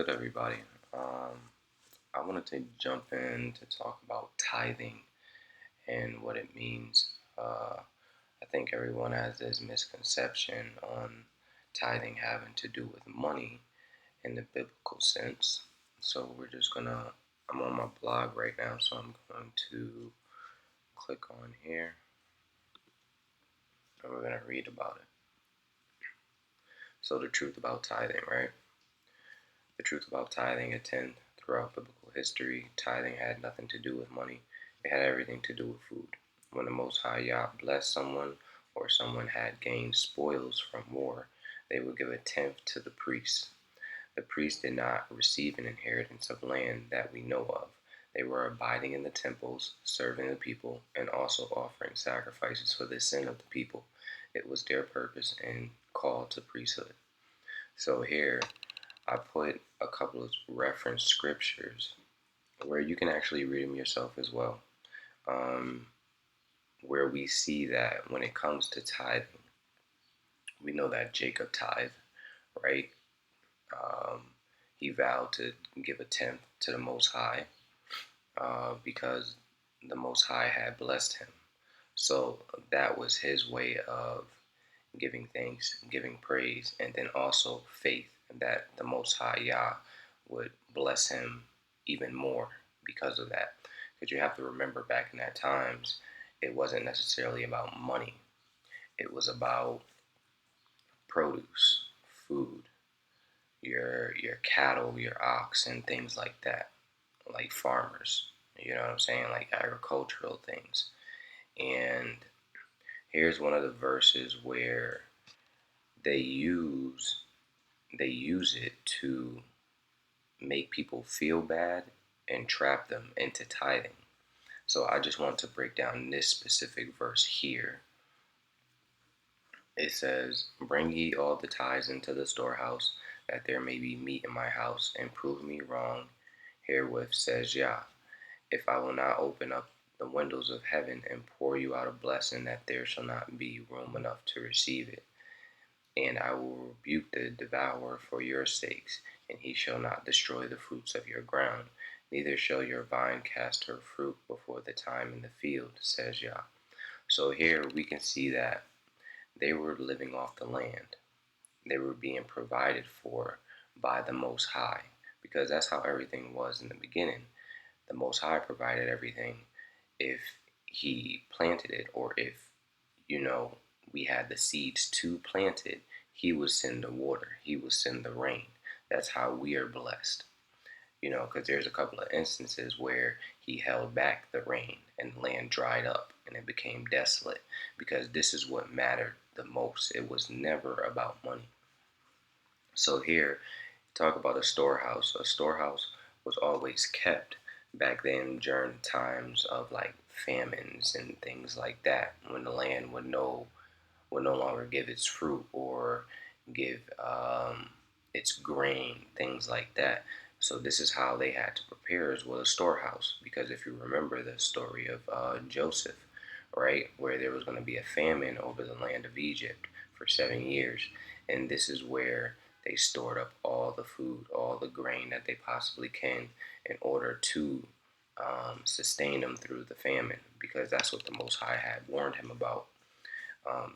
good, everybody? I wanted to jump in to talk about tithing and what it means. I think everyone has this misconception on tithing having to do with money in the biblical sense. So I'm on my blog right now, so I'm going to click on here and we're going to read about it. So, the truth about tithing, right? The truth about tithing attend throughout biblical history. Tithing had nothing to do with money. It had everything to do with food. When the Most High Yah blessed someone or someone had gained spoils from war, they would give a tenth to the priests. The priests did not receive an inheritance of land that we know of. They were abiding in the temples, serving the people, and also offering sacrifices for the sin of the people. It was their purpose and call to priesthood. So here, I put a couple of reference scriptures where you can actually read them yourself as well, where we see that when it comes to tithing, we know that Jacob tithed, right? Um, he vowed to give a tenth to the Most High because the Most High had blessed him. So that was his way of giving thanks, giving praise, and then also faith that the Most High Yah would bless him even more because of that. Because you have to remember back in that times, it wasn't necessarily about money. It was about produce, food, your cattle, your ox, and things like that, like farmers. You know what I'm saying? Like agricultural things. And here's one of the verses where they use they use it to make people feel bad and trap them into tithing. So I just want to break down this specific verse here. It says, "Bring ye all the tithes into the storehouse, that there may be meat in my house, and prove me wrong herewith, says Yah. If I will not open up the windows of heaven and pour you out a blessing, that there shall not be room enough to receive it. And I will rebuke the devourer for your sakes, and he shall not destroy the fruits of your ground, neither shall your vine cast her fruit before the time in the field, says Yah." So here we can see that they were living off the land. They were being provided for by the Most High, because that's how everything was in the beginning. The Most High provided everything if he planted it, or if, we had the seeds to plant it, he would send the water, he would send the rain. That's how we are blessed. Because there's a couple of instances where he held back the rain and the land dried up and it became desolate, because this is what mattered the most. It was never about money. So here, talk about a storehouse. A storehouse was always kept back then during times of like famines and things like that, when the land would no longer give its fruit or give its grain, things like that. So this is how they had to prepare as well, a storehouse. Because if you remember the story of Joseph, right, where there was going to be a famine over the land of Egypt for 7 years, and this is where they stored up all the food, all the grain that they possibly can, in order to sustain them through the famine, because that's what the Most High had warned him about.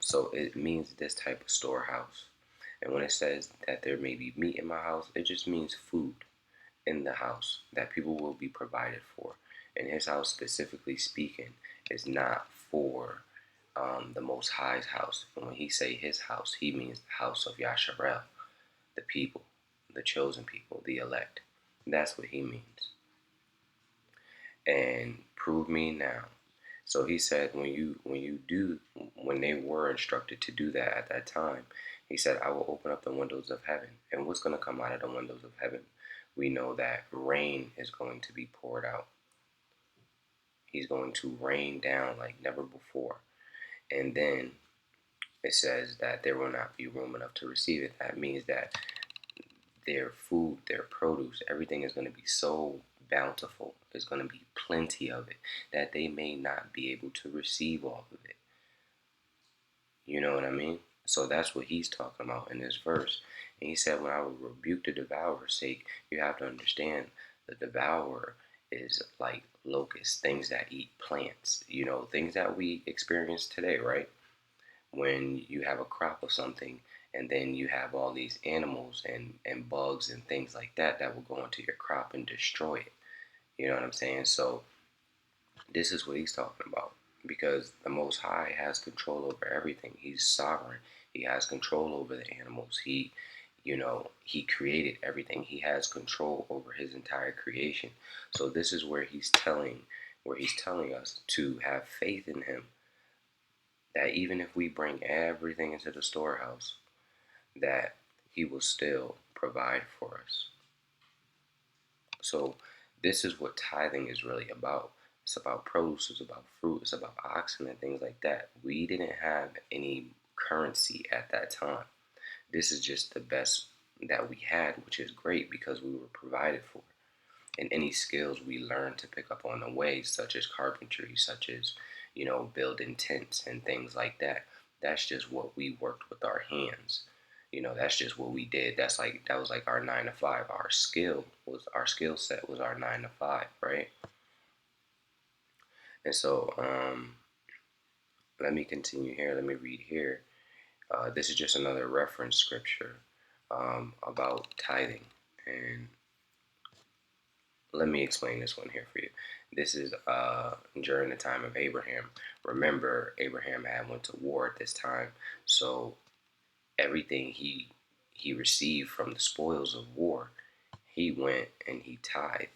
So it means this type of storehouse. And when it says that there may be meat in my house, it just means food in the house that people will be provided for. And his house, specifically speaking, is not for the Most High's house. And when he say his house, he means the house of Yasharel, the people, the chosen people, the elect. That's what he means. And prove me now. So he said, when they were instructed to do that at that time, he said, "I will open up the windows of heaven." And what's going to come out of the windows of heaven? We know that rain is going to be poured out. He's going to rain down like never before. And then it says that there will not be room enough to receive it. That means that their food, their produce, everything is going to be so bountiful. There's going to be plenty of it that they may not be able to receive all of it. You know what I mean? So that's what he's talking about in this verse. And he said, when I will rebuke the devourer's sake, you have to understand the devourer is like locusts, things that eat plants, things that we experience today, right? When you have a crop of something and then you have all these animals and bugs and things like that will go into your crop and destroy it. You know what I'm saying? So this is what he's talking about, because the Most High has control over everything. He's sovereign. He has control over the animals. He created everything. He has control over his entire creation. So this is where he's telling us to have faith in him, that even if we bring everything into the storehouse, that he will still provide for us. So this is what tithing is really about. It's about produce, it's about fruit, it's about oxen and things like that. We didn't have any currency at that time. This is just the best that we had, which is great because we were provided for. And any skills we learned to pick up on the way, such as carpentry, such as, building tents and things like that. That's just what we worked with our hands. That's just what we did. That was like our 9 to 5. Our skill set was our 9 to 5, right? And so let me continue here. Let me read here. This is just another reference scripture about tithing. And let me explain this one here for you. This is during the time of Abraham. Remember, Abraham had went to war at this time, so everything he received from the spoils of war, he went and he tithed.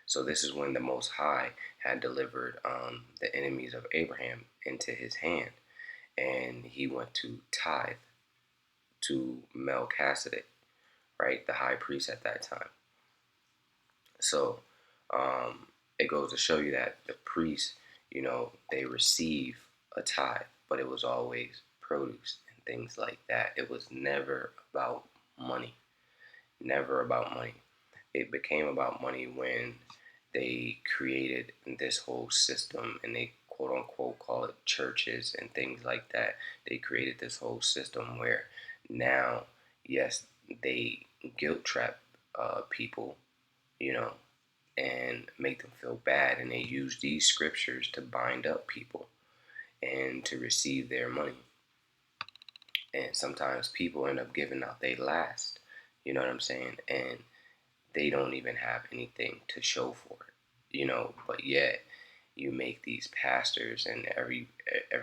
So this is when the Most High had delivered the enemies of Abraham into his hand, and he went to tithe to Melchizedek, right, the high priest at that time. So it goes to show you that the priests, they receive a tithe, but it was always produce and things like that. It was never about money. Never about money. It became about money when they created this whole system, and they quote unquote call it churches and things like that. They created this whole system where now, yes, they guilt trap people, you know, and make them feel bad. And they use these scriptures to bind up people and to receive their money. And sometimes people end up giving out their last, you know what I'm saying? And they don't even have anything to show for it, but yet you make these pastors and every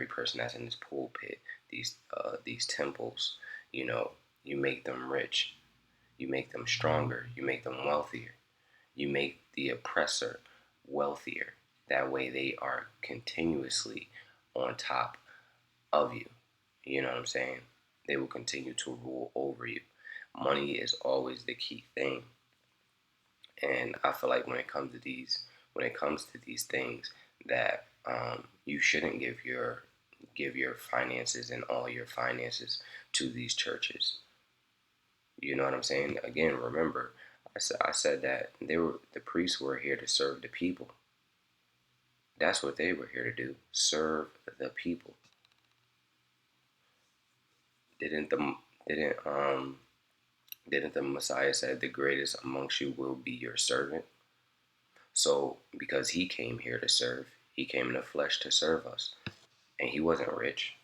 person that's in this pulpit, these temples, you make them rich, you make them stronger, you make them wealthier. You make the oppressor wealthier. That way they are continuously on top of you. You know what I'm saying? They will continue to rule over you. Money is always the key thing. And I feel like when it comes to these things, that you shouldn't give your finances and all your finances to these churches. You know what I'm saying? Again, remember, I said that the priests were here to serve the people. That's what they were here to do, serve the people. Didn't the didn't didn't the Messiah say the greatest amongst you will be your servant? So because he came here to serve, he came in the flesh to serve us, and he wasn't rich.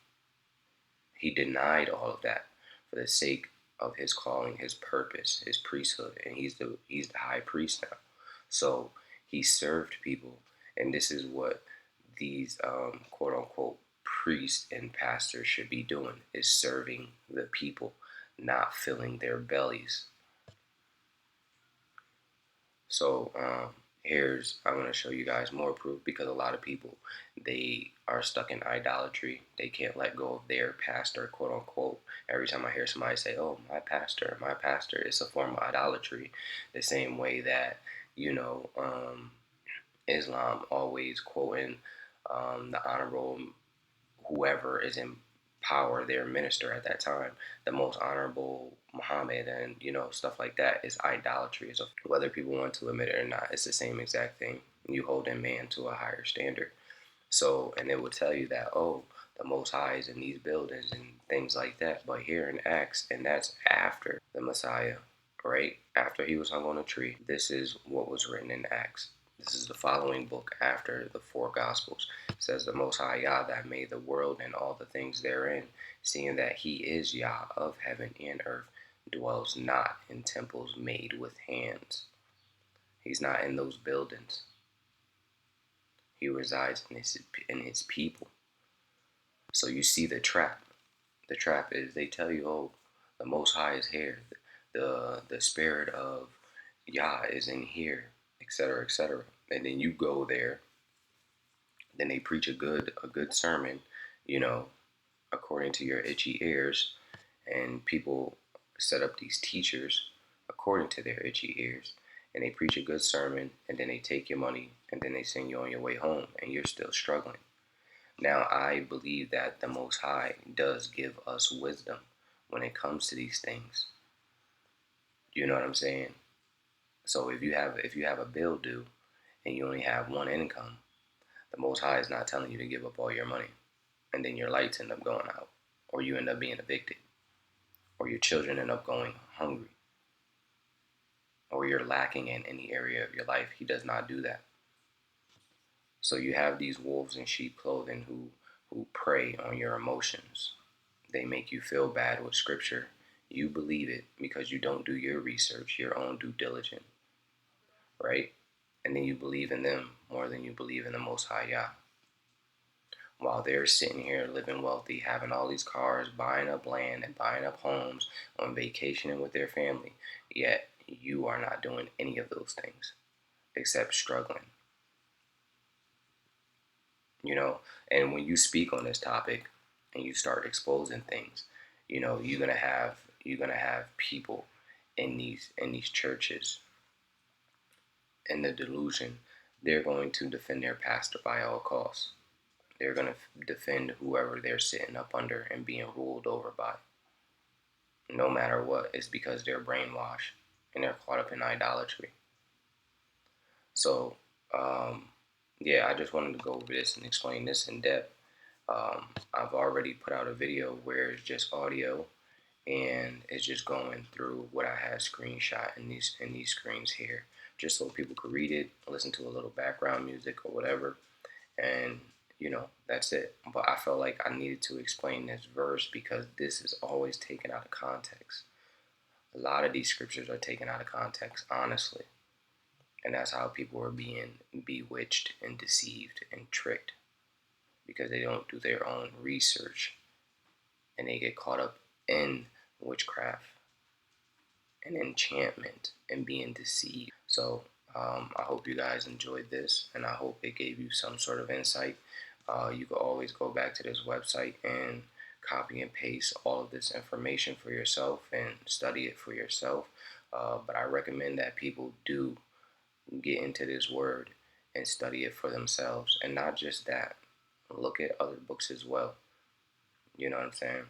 He denied all of that for the sake of his calling, his purpose, his priesthood, and he's the high priest now. So he served people, and this is what these quote unquote priests and pastors should be doing: is serving the people, not filling their bellies. So I'm going to show you guys more proof, because a lot of people, they are stuck in idolatry. They can't let go of their pastor, quote unquote. Every time I hear somebody say, "Oh, my pastor," it's a form of idolatry. The same way that Islam always quoting the honorable whoever is in power, their minister at that time, the most honorable Muhammad, and stuff like that, is idolatry. So whether people want to admit it or not, it's the same exact thing. You holding man to a higher standard. So, and it will tell you that, oh, the Most High is in these buildings and things like that. But here in Acts, and that's after the Messiah, right? After he was hung on a tree. This is what was written in Acts. This is the following book after the four Gospels. It says, the Most High Yah that made the world and all the things therein, seeing that he is Yah of heaven and earth, dwells not in temples made with hands. He's not in those buildings. He resides in his people. So you see the trap. The trap is they tell you, oh, the Most High is here. The spirit of Yah is in here, etc., etc. And then you go there. Then they preach a good sermon, you know, according to your itchy ears, and people set up these teachers according to their itchy ears, and they preach a good sermon, and then they take your money, and then they send you on your way home, and you're still struggling. Now, I believe that the Most High does give us wisdom when it comes to these things. You know what I'm saying? So if you have a bill due and you only have one income, the Most High is not telling you to give up all your money, and then your lights end up going out, or you end up being evicted, or your children end up going hungry, or you're lacking in any area of your life. He does not do that. So you have these wolves in sheep clothing who prey on your emotions. They make you feel bad with scripture. You believe it because you don't do your research, your own due diligence, right? And then you believe in them more than you believe in the Most High Yah. While they're sitting here living wealthy, having all these cars, buying up land and buying up homes, on vacationing with their family, yet you are not doing any of those things except struggling, you know? And when you speak on this topic and you start exposing things, you're gonna have people in these churches in the delusion. They're going to defend their pastor by all costs. They're going to defend whoever they're sitting up under and being ruled over by, no matter what. It's because they're brainwashed and they're caught up in idolatry. So, yeah, I just wanted to go over this and explain this in depth. I've already put out a video where it's just audio and it's just going through what I had screenshot in these screens here, just so people could read it, listen to a little background music or whatever, and that's it. But I felt like I needed to explain this verse because this is always taken out of context. A lot of these scriptures are taken out of context, honestly, and that's how people are being bewitched and deceived and tricked because they don't do their own research and they get caught up in witchcraft and enchantment and being deceived. So I hope you guys enjoyed this, and I hope it gave you some sort of insight. You can always go back to this website and copy and paste all of this information for yourself and study it for yourself. But I recommend that people do get into this word and study it for themselves, and not just that. Look at other books as well. You know what I'm saying?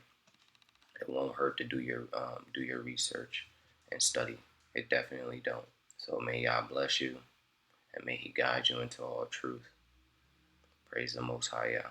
It won't hurt to do your research and study. It definitely don't. So may Yah bless you and may He guide you into all truth. Praise the Most High Yah.